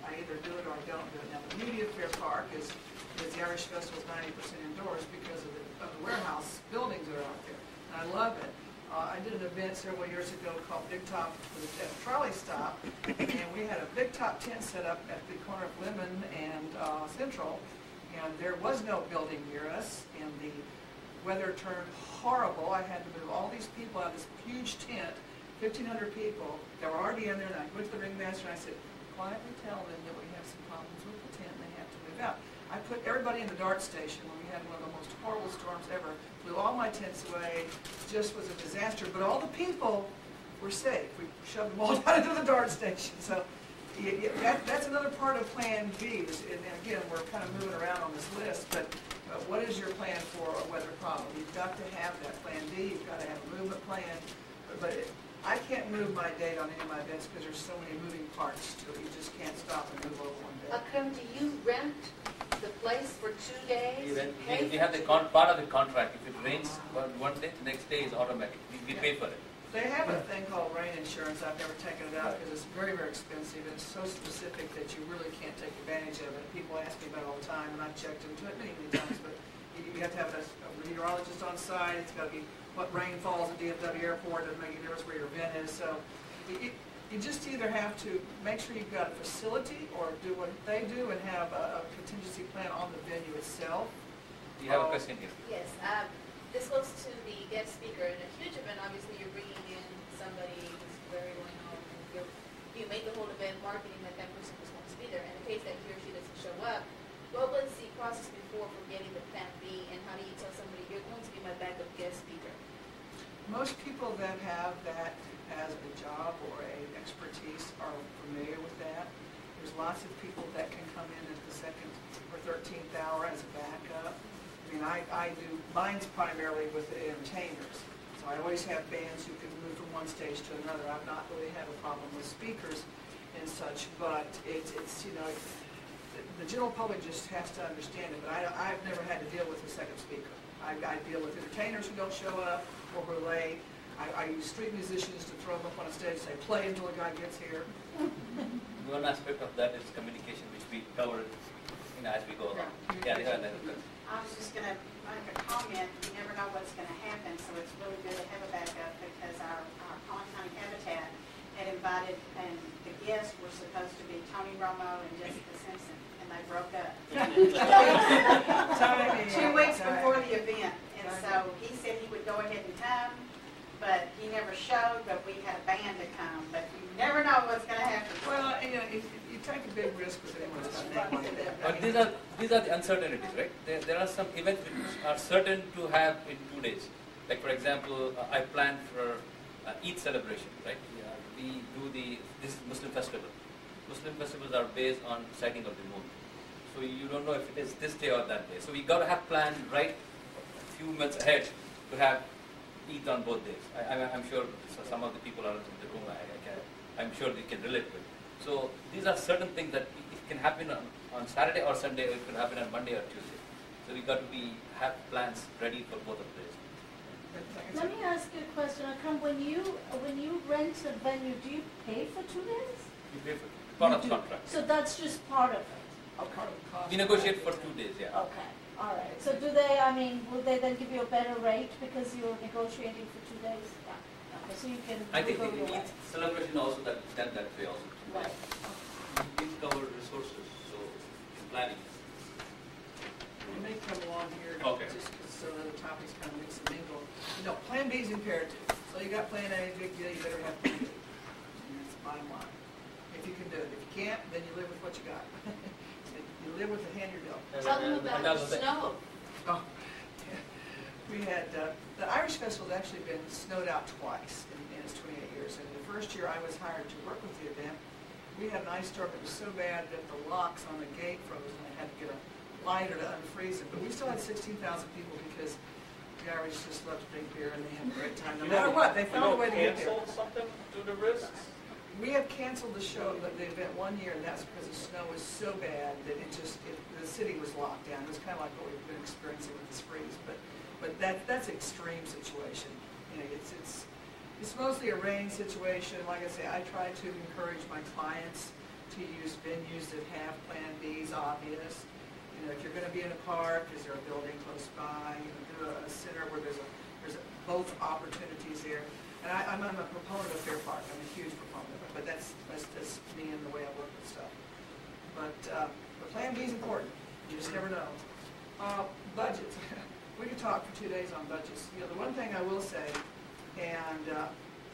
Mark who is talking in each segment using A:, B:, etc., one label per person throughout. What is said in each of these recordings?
A: I either do it or I don't do it. Now, the beauty of Fair Park is the Irish Festival is 90% indoors because of the warehouse buildings that are out there. And I love it. I did an event several years ago called Big Top at a trolley stop, and we had a Big Top tent set up at the corner of Lemon and Central, and there was no building near us, and the weather turned horrible. I had to move all these people out of this huge tent, 1,500 people that were already in there, and I went to the ringmaster and I said, quietly tell them that we have some problems with the tent and they have to move out. I put everybody in the dart station when we had one of the most horrible storms ever, blew all my tents away, just was a disaster, but all the people were safe. We shoved them all down into the dart station. So that's another part of Plan B. And again, we're kind of moving around on this list, but what is your plan for a weather problem? You've got to have that Plan B. You've got to have a movement plan. But I can't move my date on any of my events because there's so many moving parts to it. You just can't stop and move over one day.
B: Do you rent the place for 2 days?
C: We have the part of the contract. If it rains one day, the next day is automatic. We pay for it.
A: They have a thing called rain insurance. I've never taken it out because it's very, very expensive. It's so specific that you really can't take advantage of it. People ask me about it all the time, and I've checked into it many, many times. But you have to have a meteorologist on site. It's got to be what rain falls at DFW Airport. It doesn't make a difference where your event is. So you just either have to make sure you've got a facility or do what they do and have a contingency plan on the venue itself.
C: You have a question here.
B: Yes. This goes to the guest speaker. In a huge event, obviously, you're bringing in somebody who's very well known. You make the whole event marketing that that person was going to be there. In the case that he or she doesn't show up, what was the process before for getting the Plan B, and how do you tell somebody you're going to be my backup guest speaker?
A: Most people that have that as a job or an expertise are familiar with that. There's lots of people that can come in at the 2nd or 13th hour as a backup. I mean, I do, mine's primarily with the entertainers. So I always have bands who can move from one stage to another. I've not really had a problem with speakers and such, but it's you know, the general public just has to understand it. But I've never had to deal with a second speaker. I deal with entertainers who don't show up or who are late. I use street musicians to throw them up on a stage and say, play until the guy gets here.
C: One aspect of that is communication, which we covered as we go along. Yeah,
D: I was just going to make a comment. You never know what's going to happen, so it's really good to have a backup because our Collin County Habitat had invited, and the guests were supposed to be Tony Romo and Jessica Simpson, and they broke up 2 weeks before the event. And so he said he would go ahead and come, but he never showed, but we had a band to come. But you never know what's going to happen.
A: Well, you know, you take a big risk with anyone that's not like that.
C: But these are the uncertainties, right? There are some events which are certain to have in 2 days. Like for example, I planned for Eid celebration, right? We do this Muslim festival. Muslim festivals are based on sighting of the moon. So you don't know if it is this day or that day. So we got to have planned right a few months ahead to have Eid on both days. I'm sure some of the people are in the room. I'm sure they can relate to it. So these are certain things that it can happen on Saturday or Sunday, or it can happen on Monday or Tuesday. So we got to have plans ready for both of those.
E: Let me ask you a question. Akram, when you rent a venue, do you pay for 2 days?
C: You pay for part of the contract.
E: So that's just part of it.
C: We negotiate for 2 days, yeah.
E: Okay, all right. So do they? I mean, will they then give you a better rate because you're negotiating for 2 days? Yeah. Okay, so you can.
C: I think the Eid celebration also done that way also.
E: Right.
C: We cover resources, so in planning.
A: We may come along here just because so the topics kind of mix and mingle. You know, Plan B is imperative. So you got Plan A, big deal. You better have Plan B. And that's the bottom line. If you can do it. If you can't, then you live with what you got. You live with the hand you're dealt.
B: Tell them about the snow.
A: Oh, yeah. We had the Irish Festival has actually been snowed out twice in its 28 years. And the first year I was hired to work with the event, we had an ice storm that was so bad that the locks on the gate froze, and I had to get a lighter to unfreeze it. But we still had 16,000 people because the Irish just love to drink beer and they have a great time. No matter what, they found a way to get there.
F: Cancel something due to risks?
A: We have canceled the show, the event 1 year, and that's because the snow was so bad that the city was locked down. It was kind of like what we've been experiencing with this freeze, but that's an extreme situation. You know, it's mostly a rain situation. Like I say, I try to encourage my clients to use venues that have Plan Bs obvious. You know, if you're going to be in a park, is there a building close by? You know, do a center where there's both opportunities there. And I'm a proponent of Fair Park. I'm a huge proponent of it, but that's just me and the way I work with stuff. But Plan B is important. You just never know. Budgets. We could talk for 2 days on budgets. You know, the one thing I will say, and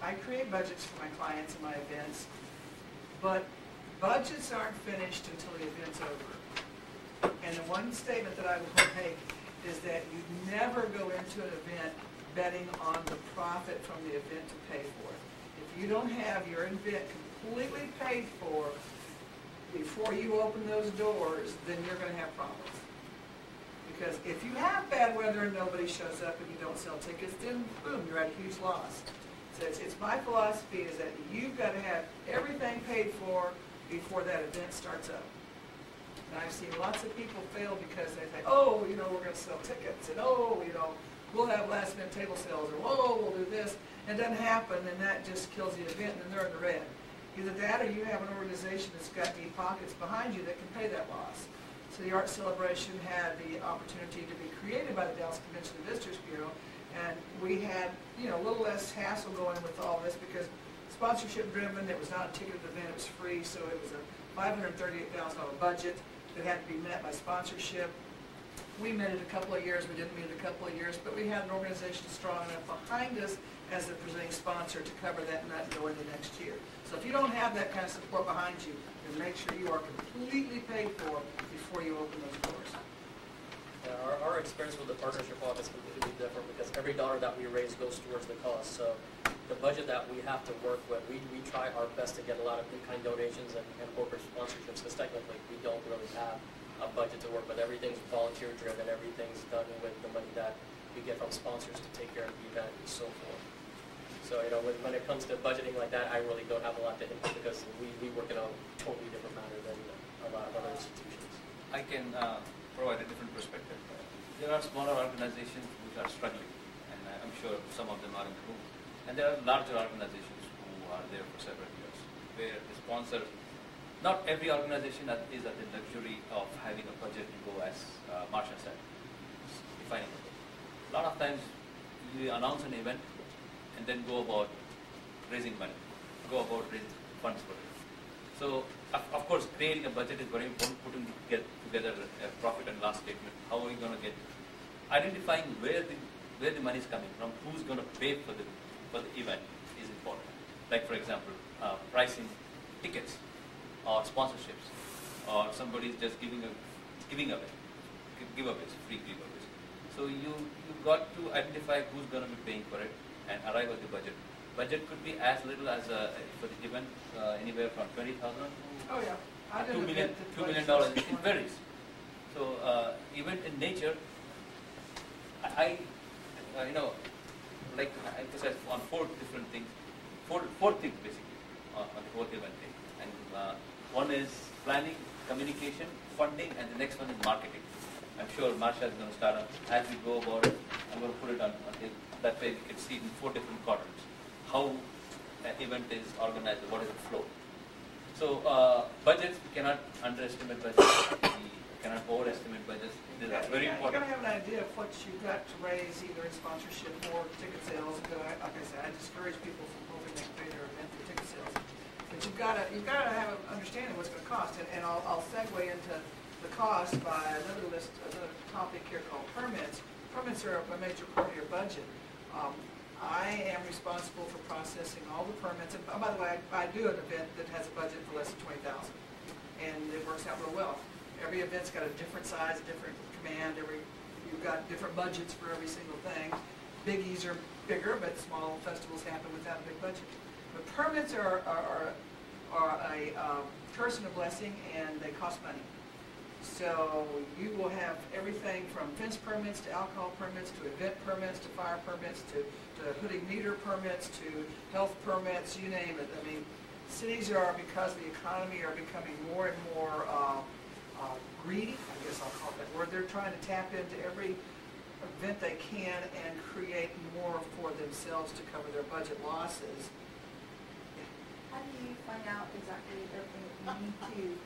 A: I create budgets for my clients and my events, but budgets aren't finished until the event's over. And the one statement that I will make is that you never go into an event betting on the profit from the event to pay for it. If you don't have your event completely paid for before you open those doors, then you're going to have problems. Because if you have bad weather and nobody shows up and you don't sell tickets, then boom, you're at a huge loss. So it's my philosophy is that you've got to have everything paid for before that event starts up. And I've seen lots of people fail because they think, oh, you know, we're going to sell tickets, and oh, you know, we'll have last minute table sales, or whoa, we'll do this. And it doesn't happen, and that just kills the event, and then they're in the red. Either that or you have an organization that's got deep pockets behind you that can pay that loss. So the Art Celebration had the opportunity to be created by the Dallas Convention and Visitors Bureau, and we had, you know, a little less hassle going with all this because sponsorship driven, it was not a ticketed event, it was free, so it was a $538,000 budget that had to be met by sponsorship. We met it a couple of years, we didn't meet it a couple of years, but we had an organization strong enough behind us as the presenting sponsor to cover that nut and go into next year. So if you don't have that kind of support behind you, then make sure you are completely paid for before you open those doors.
G: Yeah, our experience with the partnership office is completely different because every dollar that we raise goes towards the cause. So the budget that we have to work with, we try our best to get a lot of in-kind donations and corporate sponsorships because technically we don't really have a budget to work with. Everything's volunteer driven, everything's done with the money that we get from sponsors to take care of the event and so forth. So, you know, when it comes to budgeting like that, I really don't have a lot to input because we work in a totally different manner than a lot of other institutions.
C: I can provide a different perspective. There are smaller organizations which are struggling, and I'm sure some of them are in the room. And there are larger organizations who are there for several years, where the sponsor, not every organization is at the luxury of having a budget to go, as Marsha said, defining it. A lot of times you announce an event and then go about raising money, go about raising funds for it. So, of course, creating a budget is very important, putting together a profit and loss statement. How are you going to get, identifying where the money is coming from, who's going to pay for the event is important. Like, for example, pricing tickets or sponsorships, or somebody is just giving away giveaways, free giveaways. So you've got to identify who's going to be paying for it and arrive at the budget. Budget could be as little as for the event anywhere from $20,000
A: Oh yeah, I
C: to
A: did
C: $2 million. It varies. So event in nature, I you know, like I emphasize on four things basically on the whole event thing. And one is planning, communication, funding, and the next one is marketing. I'm sure Marsha is going to start as we go about it. I'm going to put it on that way we can see in 4 different quadrants how an event is organized, what is the flow. So budgets, we cannot underestimate budgets, we cannot overestimate budgets. These are very important.
A: You're going to have an idea of what you've got to raise either in sponsorship or ticket sales. Like I said, I discourage people from hoping they can pay their event through ticket sales. But you've got to have an understanding of what's going to cost. And I'll segue into the cost by another topic here called permits. Permits are a major part of your budget. I am responsible for processing all the permits. And by the way, I do an event that has a budget for less than $20,000, and it works out real well. Every event's got a different size, a different command. You've got different budgets for every single thing. Biggies are bigger, but small festivals happen without a big budget. But permits are a curse and a blessing, and they cost money. So you will have everything from fence permits to alcohol permits to event permits to fire permits to hooding meter permits to health permits, you name it. I mean, cities are, because of the economy, are becoming more and more greedy, I guess I'll call it that word. They're trying to tap into every event they can and create more for themselves to cover their budget losses.
H: how do you find out exactly everything that you need to